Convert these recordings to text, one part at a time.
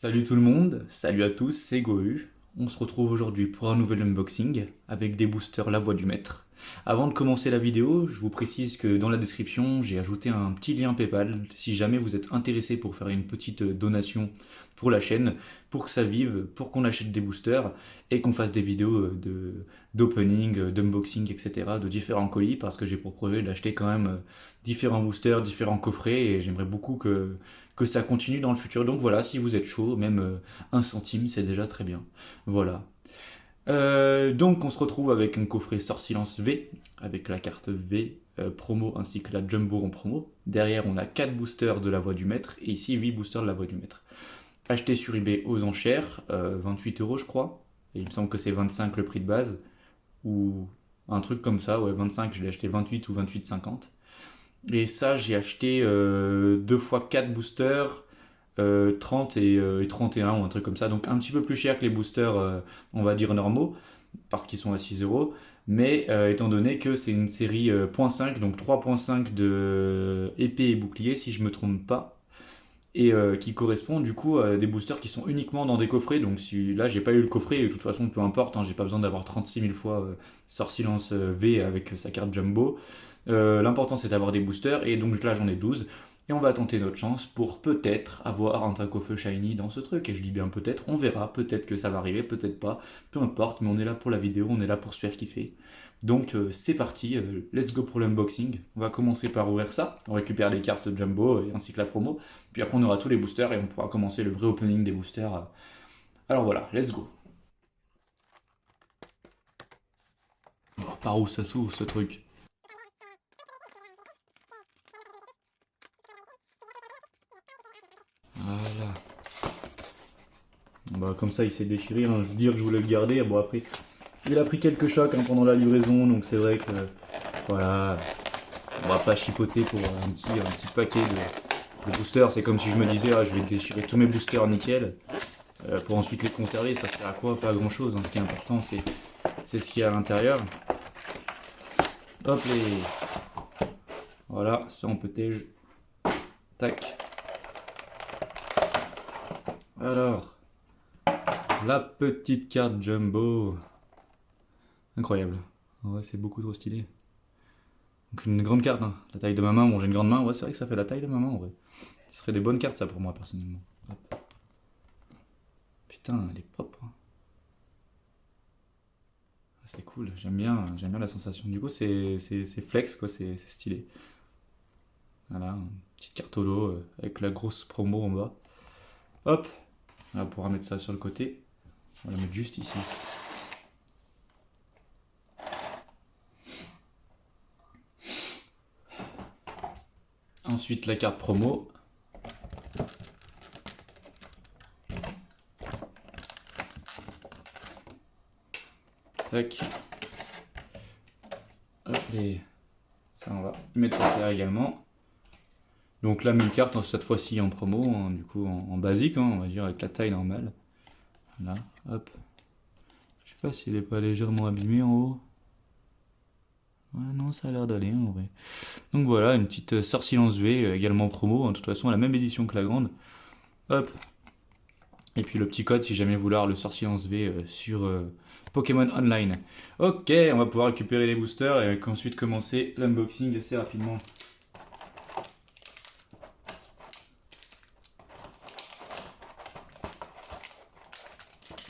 Salut tout le monde, salut à tous, c'est Gohu. On se retrouve aujourd'hui pour un nouvel unboxing avec des boosters La Voix du Maître. Avant de commencer la vidéo, je vous précise que dans la description, j'ai ajouté un petit lien PayPal si jamais vous êtes intéressé pour faire une petite donation pour la chaîne, pour que ça vive, pour qu'on achète des boosters et qu'on fasse des vidéos d'opening, d'unboxing, etc. de différents colis parce que j'ai pour projet d'acheter quand même différents boosters, différents coffrets et j'aimerais beaucoup que ça continue dans le futur. Donc voilà, si vous êtes chaud, même un centime, c'est déjà très bien. Voilà. Donc on se retrouve avec un coffret Sort Silence V, avec la carte V promo ainsi que la Jumbo en promo. Derrière on a 4 boosters de la Voix du Maître et ici 8 boosters de la Voix du Maître. Acheté sur eBay aux enchères, 28 euros je crois. Et il me semble que c'est 25 le prix de base. Ou un truc comme ça, ouais 25, je l'ai acheté 28 ou 28,50. Et ça j'ai acheté 2 fois 4 boosters 30 et 31 ou un truc comme ça. Donc un petit peu plus cher que les boosters, on va dire normaux, parce qu'ils sont à 6 euros. Mais étant donné que c'est une série .5, donc 3.5 de épée et bouclier, si je me trompe pas, et qui correspond du coup à des boosters qui sont uniquement dans des coffrets. Donc si là j'ai pas eu le coffret, et de toute façon peu importe, hein, j'ai pas besoin d'avoir 36 000 fois Sort Silence V avec sa carte Jumbo. L'important c'est d'avoir des boosters, et donc là j'en ai 12. Et on va tenter notre chance pour peut-être avoir un Dracofeu Shiny dans ce truc. Et je dis bien peut-être, on verra, peut-être que ça va arriver, peut-être pas, peu importe, mais on est là pour la vidéo, on est là pour se faire kiffer. Donc c'est parti, let's go pour l'unboxing. On va commencer par ouvrir ça, on récupère les cartes Jumbo ainsi que la promo, puis après on aura tous les boosters et on pourra commencer le vrai opening des boosters. Alors voilà, let's go. Oh, par où ça s'ouvre ce truc? Voilà. Bah, comme ça il s'est déchiré, hein. Je veux dire que je voulais le garder. Bon après, il a pris quelques chocs hein, pendant la livraison, donc c'est vrai que voilà, on va pas chipoter pour un petit paquet de boosters. C'est comme si je me disais, ah, je vais déchirer tous mes boosters nickel pour ensuite les conserver. Ça sert à quoi? Pas à grand chose. Hein. Ce qui est important, c'est ce qu'il y a à l'intérieur. Hop les. Voilà, ça on protège. Tac. Alors, la petite carte Jumbo. Incroyable. Ouais, c'est beaucoup trop stylé. Donc une grande carte, hein. La taille de ma main. Bon, j'ai une grande main. Ouais, c'est vrai que ça fait la taille de ma main en vrai. Ce serait des bonnes cartes ça pour moi personnellement. Hop. Putain, elle est propre. Hein. Ah, c'est cool, j'aime bien la sensation. Du coup, c'est flex, quoi, c'est stylé. Voilà, une petite carte holo avec la grosse promo en bas. Hop, on pourra mettre ça sur le côté. On va la mettre juste ici. Ensuite, la carte promo. Tac. Hop, et ça, on va mettre par terre également. Donc là, 1000 cartes, cette fois-ci en promo, hein, du coup en basique, hein, on va dire, avec la taille normale. Voilà, hop. Je sais pas s'il est pas légèrement abîmé en haut. Ouais, non, ça a l'air d'aller en vrai. Donc voilà, une petite Sort Silence V, également promo, hein, de toute façon, la même édition que la grande. Hop. Et puis le petit code si jamais vouloir le Sort Silence V sur Pokémon Online. Ok, on va pouvoir récupérer les boosters et ensuite commencer l'unboxing assez rapidement.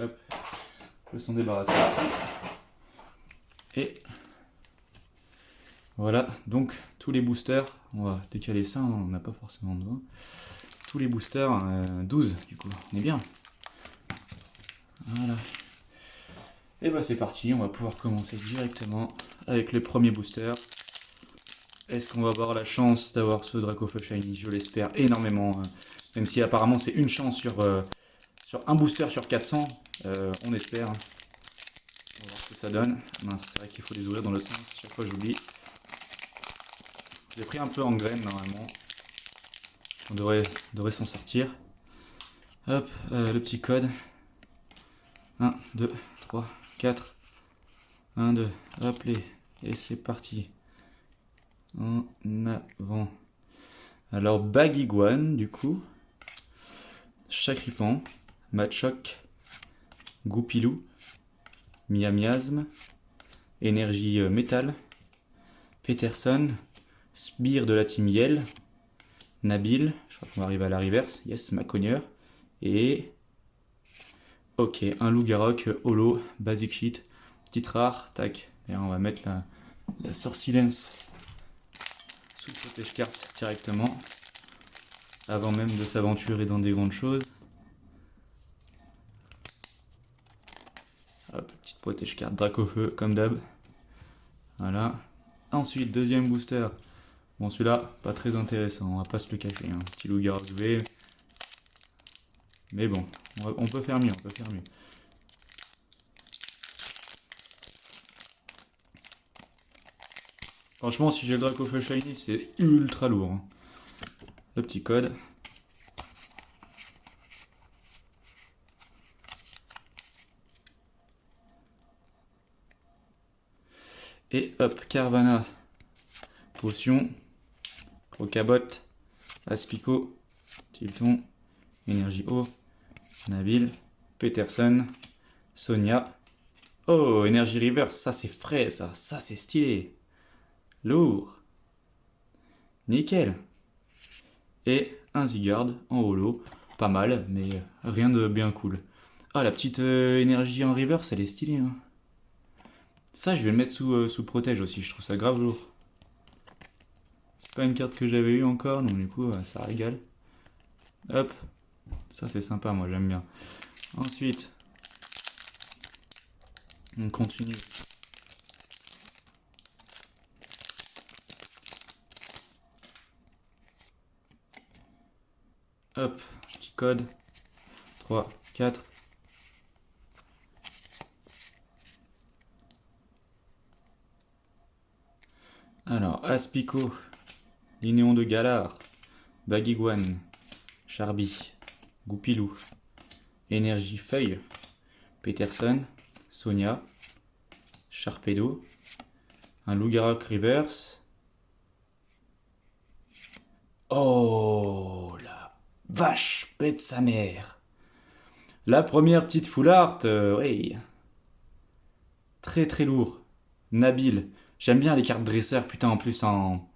Hop, je s'en débarrasser. Et voilà, donc tous les boosters, on va décaler ça, hein, on n'a pas forcément besoin. Tous les boosters, 12 du coup, on est bien. Voilà. Et bah c'est parti, on va pouvoir commencer directement avec les premiers boosters. Est-ce qu'on va avoir la chance d'avoir ce Dracofeu Shiny? Je l'espère énormément. Hein. Même si apparemment c'est une chance sur un booster sur 400, on espère. Hein. On va voir ce que ça donne. Mince, c'est vrai qu'il faut les ouvrir dans le sens, chaque fois j'oublie. J'ai pris un peu en graine normalement. On devrait s'en sortir. Hop, le petit code. 1, 2, 3, 4. 1, 2, hop les. Et c'est parti. En avant. Alors Bagiguan du coup. Chacripan, Machoc, Goupilou, Miasme, Énergie Métal, Peterson, Sbire de la team Yell, Nabil, je crois qu'on va arriver à la reverse, yes, Macogneur, et... Ok, un Loup-Garok, Holo, Basic Sheet, petite rare, tac, et on va mettre la Sortilence sous protège carte directement, avant même de s'aventurer dans des grandes choses. Hop, petite protège carte, Dracofeu, comme d'hab. Voilà. Ensuite, deuxième booster. Bon, celui-là, pas très intéressant, on va pas se le cacher. Hein. Petit Loup-Garok V. Mais bon, on peut faire mieux, on peut faire mieux. Franchement, si j'ai le Dracofeu Shiny, c'est ultra lourd. Hein. Le petit code. Et hop, Carvanha, Potion, Crocabot, Aspico, Tilton, Énergie Eau, Nabil, Peterson, Sonia. Oh, Énergie Reverse, ça c'est frais, ça c'est stylé. Lourd. Nickel. Et un Zygarde en holo, pas mal, mais rien de bien cool. Ah, la petite énergie en reverse, elle est stylée. Hein. Ça, je vais le mettre sous protège aussi, je trouve ça grave lourd. C'est pas une carte que j'avais eue encore, donc du coup, ça régale. Hop, ça c'est sympa, moi j'aime bien. Ensuite, on continue. Hop, petit code. 3, 4. Alors, Aspico, Linéon de Galar, Baguiguane, Charby, Goupilou, Énergie Feuille, Peterson, Sonia, Sharpedo, un Loup-Garok Reverse. Oh la vache, pète sa mère. La première petite full art, oui. Très très lourd. Nabil. J'aime bien les cartes dresseurs, putain, en plus en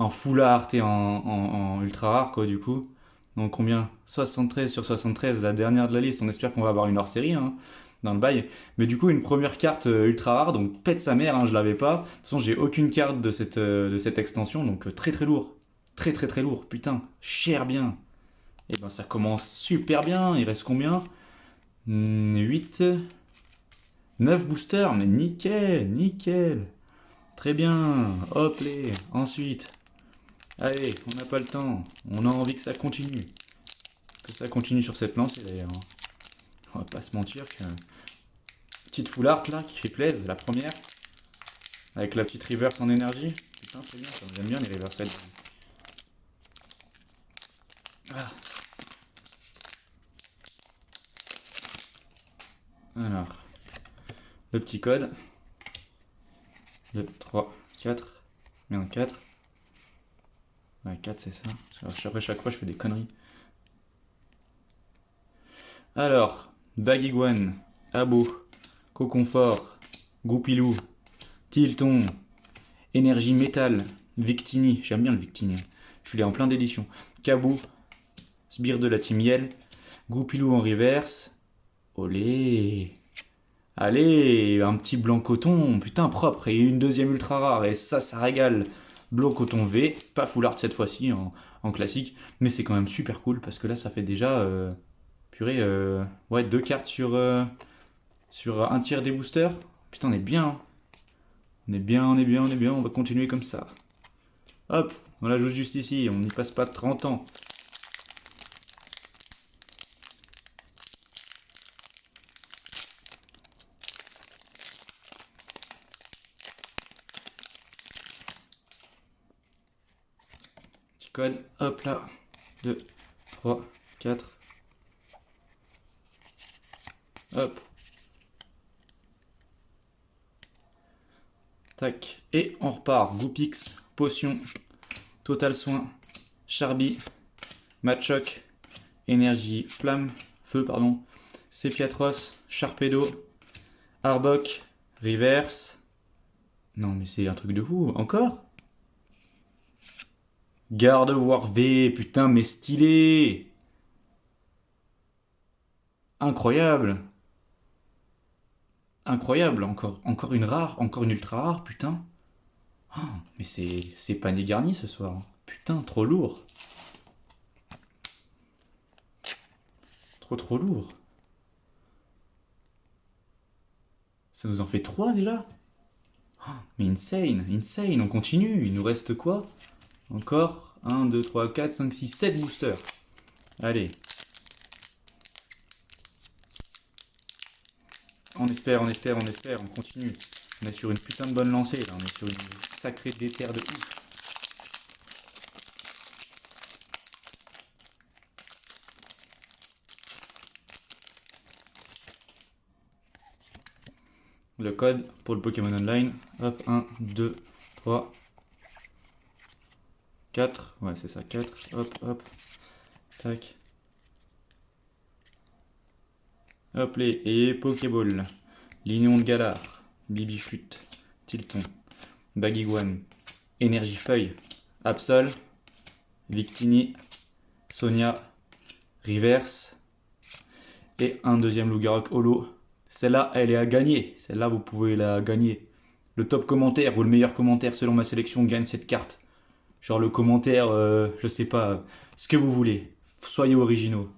full art et en ultra rare, quoi, du coup. Donc combien 73 sur 73, la dernière de la liste. On espère qu'on va avoir une hors-série, hein, dans le bail. Mais du coup, une première carte ultra rare, donc pète sa mère, hein, je l'avais pas. De toute façon, j'ai aucune carte de cette extension, donc très très lourd. Très très très lourd, putain, cher bien. Et ben ça commence super bien, il reste combien 8, 9 boosters, mais nickel, nickel. Très bien, hop les. Ensuite, allez, on n'a pas le temps, on a envie que ça continue. Que ça continue sur cette lancée d'ailleurs. On va pas se mentir que... Petite full art là, qui fait plaisir, la première. Avec la petite reverse en énergie. Putain, c'est bien ça, j'aime bien les reversals. Ah. Alors, le petit code. 2, 3, 4. Merde, 4. Ouais, 4 c'est ça. Après, chaque fois, je fais des conneries. Alors, Baguiguane, Abo, Coconfort, Goupilou, Tilton, Énergie Métal, Victini. J'aime bien le Victini. Je l'ai en plein d'édition. Cabou, Sbire de la team Yell, Goupilou en reverse. Olé. Allez, un petit blanc coton, putain propre, et une deuxième ultra rare, et ça régale. Blanc coton V, pas full art cette fois-ci en classique, mais c'est quand même super cool parce que là ça fait déjà, purée, ouais, 2 cartes sur un tiers des boosters. Putain, on est bien, hein. On est bien, on est bien, on est bien, on va continuer comme ça. Hop, on la joue juste ici, on n'y passe pas 30 ans. Code, hop là, 2, 3, 4, hop, tac, et on repart, Goupix, Potion, Total Soin, Charby, Machoc, énergie flamme, feu, pardon. Sépiatros, Sharpedo, Arbok, Reverse. Non, mais c'est un truc de fou. Encore? Gardevoir V, putain, mais stylé! Incroyable! Incroyable, encore une rare, encore une ultra rare, putain. Oh, mais c'est panier garni ce soir. Putain, trop lourd. Trop lourd. Ça nous en fait 3 déjà? Oh, mais insane, on continue. Il nous reste quoi? Encore 1, 2, 3, 4, 5, 6, 7 boosters. Allez. On espère, on continue. On est sur une putain de bonne lancée là, on est sur une sacrée déterre de ouf. Le code pour le Pokémon Online. Hop, 1, 2, 3, 4. Ouais, c'est ça, 4. Hop, hop. Tac. Hop les. Et Pokéball. Lignon de Galar. Bibichute. Tilton. Baguiguane. Énergifeuille. Absol. Victini. Sonia. Reverse. Et un deuxième Lougarok Holo. Celle-là, elle est à gagner. Celle-là, vous pouvez la gagner. Le top commentaire ou le meilleur commentaire selon ma sélection gagne cette carte. Genre le commentaire, je sais pas, ce que vous voulez. Soyez originaux.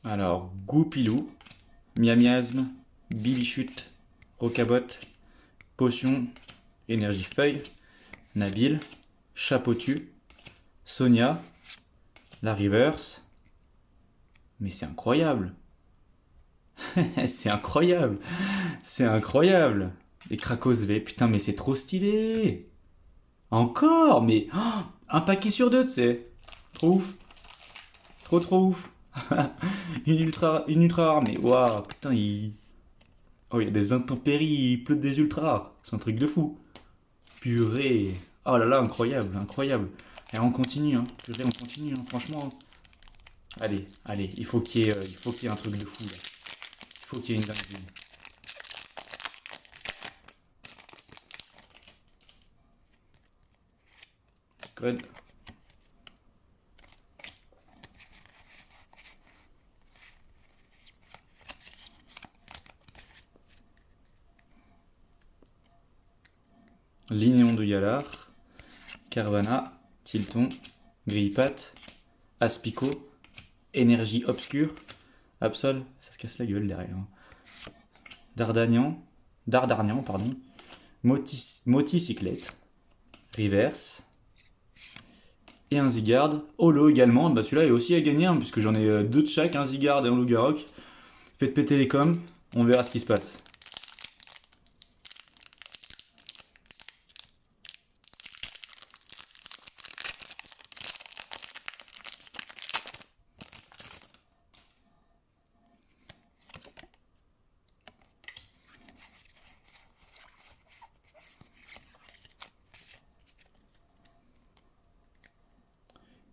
Alors, Goupilou, Miamiasme, Bibichute, Rocabot, Potion, Énergie Feuille, Nabil, Chapeautu, Sonia, la Reverse. Mais c'est incroyable! C'est incroyable! C'est incroyable! Et Krakos V, putain, mais c'est trop stylé! Encore! Mais oh, un paquet sur deux, tu sais! Trop ouf! Trop ouf! Une ultra rare, mais waouh, putain, il. Oh, il y a des intempéries, il pleut des ultra rares. C'est un truc de fou. Purée. Oh là là, incroyable. Et on continue, hein. Purée, on continue, hein. Franchement. Allez, il faut qu'il y ait un truc de fou là. Il faut qu'il y ait une dinguerie. Code. Lignon de Yalar, Carvana, Tilton, Grillepatte, Aspico, Énergie Obscure, Absol, ça se casse la gueule derrière. Dardarnian, pardon, Moticyclette, Reverse, et un Zygarde, Holo également, bah celui-là est aussi à gagner, hein, puisque j'en ai deux de chaque, un Zygarde et un Lougarok. Faites péter les coms, on verra ce qui se passe.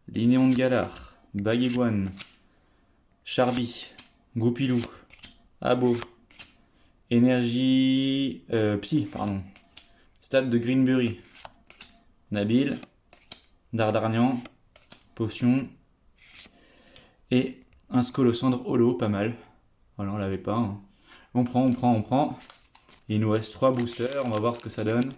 Linéon de Galar, Baguiguane, Charby, Goupilou, Abo, Énergie. Psy, pardon. Stade de Greenbury, Nabil, Dardarnian, Potion, et un Scolosandre Holo, pas mal. Voilà, on l'avait pas. Hein. On prend. Il nous reste 3 boosters, on va voir ce que ça donne.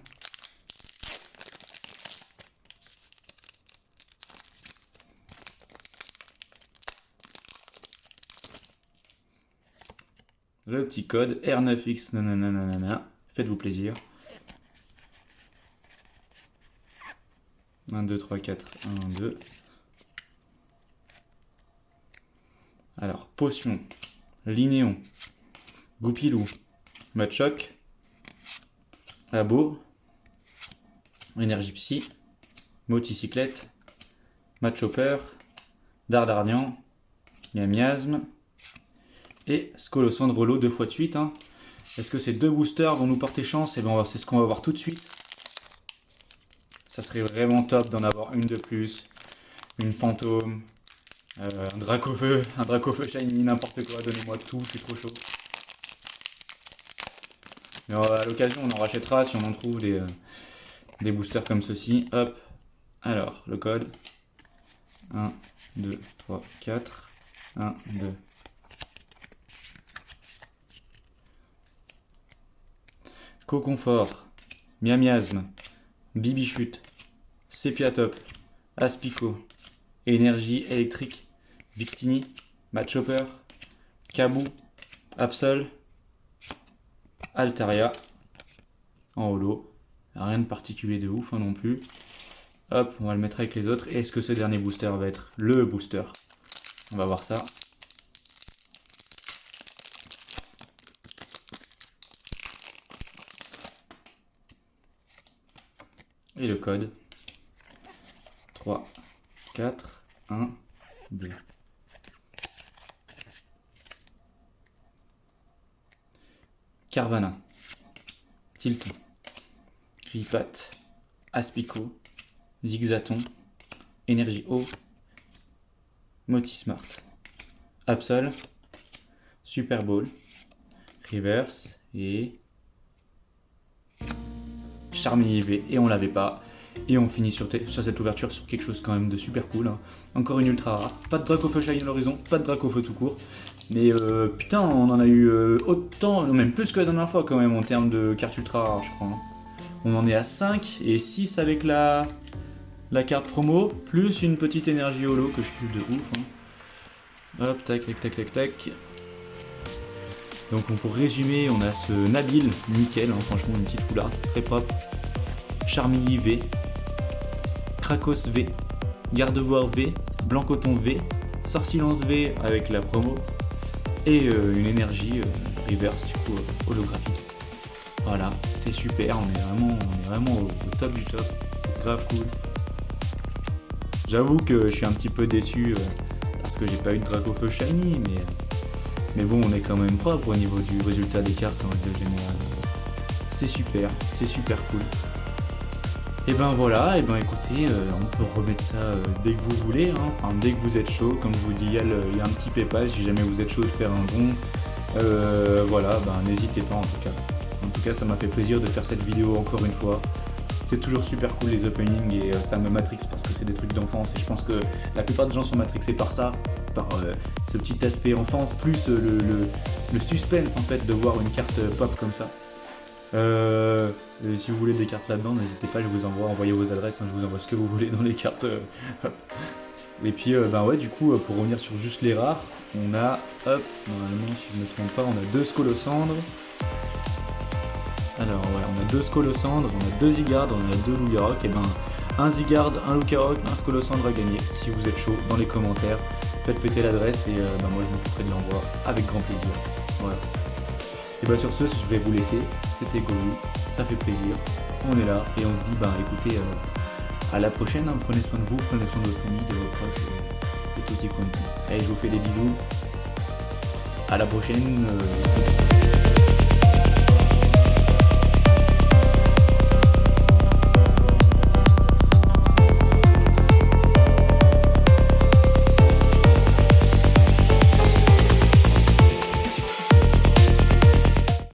Le petit code R9X, nanana, faites-vous plaisir. 1, 2, 3, 4, 1, 2. Alors, Potion, Linéon, Goupilou, Machoc, Abo, Énergie Psy, Moticyclette, Machopper, Dardarnian, Miasme et Scolosandre Holo 2 fois de suite. Hein. Est-ce que ces 2 boosters vont nous porter chance? Et ben c'est ce qu'on va voir tout de suite. Ça serait vraiment top d'en avoir une de plus. Une fantôme, un Dracofeu shiny, n'importe quoi, donnez-moi tout, je suis trop chaud. Mais à l'occasion on en rachètera si on en trouve des boosters comme ceci. Hop, alors le code 1, 2, 3, 4, 1, 2. Coconfort, Miasme, Bibichute, Sepiatop, Aspico, Énergie électrique, Victini, Machopper, Kabou, Absol, Altaria, en holo. Rien de particulier de ouf hein, non plus. Hop, on va le mettre avec les autres. Est-ce que ce dernier booster va être le booster? On va voir ça. Et le code 3, 4, 1, 2. Carvana, Tilton, Gripat, Aspico, Zigzaton, Énergie Eau, Motismart, Absol, Super Ball, Reverse et Charming IV, et on l'avait pas. Et on finit sur cette ouverture sur quelque chose quand même de super cool. Hein. Encore une ultra rare. Pas de Dracofeu Shiny à l'horizon, pas de Dracofeu tout court. Mais putain, on en a eu autant, même plus que la dernière fois quand même en termes de cartes ultra rares, je crois. Hein. On en est à 5 et 6 avec la carte promo, plus une petite énergie holo que je kiffe de ouf. Hein. Hop, tac, tac, tac, tac, tac. Donc pour résumer, on a ce Nabil, nickel, hein, franchement une petite foularde, très propre. Charmilly V, Krakos V, Gardevoir V, Blancoton V, Sorsilence V avec la promo, et une énergie reverse du coup holographique. Voilà, c'est super, on est vraiment au top du top, c'est grave cool. J'avoue que je suis un petit peu déçu parce que j'ai pas eu de Dracofeu Shiny, mais bon, on est quand même propre au niveau du résultat des cartes en règle générale. C'est super cool. Et ben voilà, et ben écoutez, on peut remettre ça dès que vous voulez, hein. Enfin dès que vous êtes chaud, comme je vous dis, il y a un petit PayPal si jamais vous êtes chaud de faire un don. Voilà, ben n'hésitez pas en tout cas. En tout cas, ça m'a fait plaisir de faire cette vidéo encore une fois. C'est toujours super cool les openings et ça me matrixe parce que c'est des trucs d'enfance et je pense que la plupart des gens sont matrixés par ça, par ce petit aspect enfance, plus le suspense en fait de voir une carte pop comme ça. Si vous voulez des cartes là-dedans, n'hésitez pas, je vous envoie, envoyez vos adresses, hein, je vous envoie ce que vous voulez dans les cartes. Et puis, ben ouais, du coup, pour revenir sur juste les rares, on a, hop, normalement, si je ne me trompe pas, on a 2 Scolosandres. Alors, ouais, on a 2 Scolosandres, on a 2 Zygarde, on a 2 Lougarok, et ben, un Zygarde, un Lougarok, un Scolosandre à gagner. Si vous êtes chaud, dans les commentaires, faites péter l'adresse et ben, moi je m'occuperai de l'envoi avec grand plaisir. Voilà. Et bah sur ce, je vais vous laisser, c'était Goru, ça fait plaisir, on est là et on se dit bah écoutez, à la prochaine, hein, prenez soin de vous, prenez soin de votre famille, de vos proches et tutti quanti. Allez, je vous fais des bisous, à la prochaine.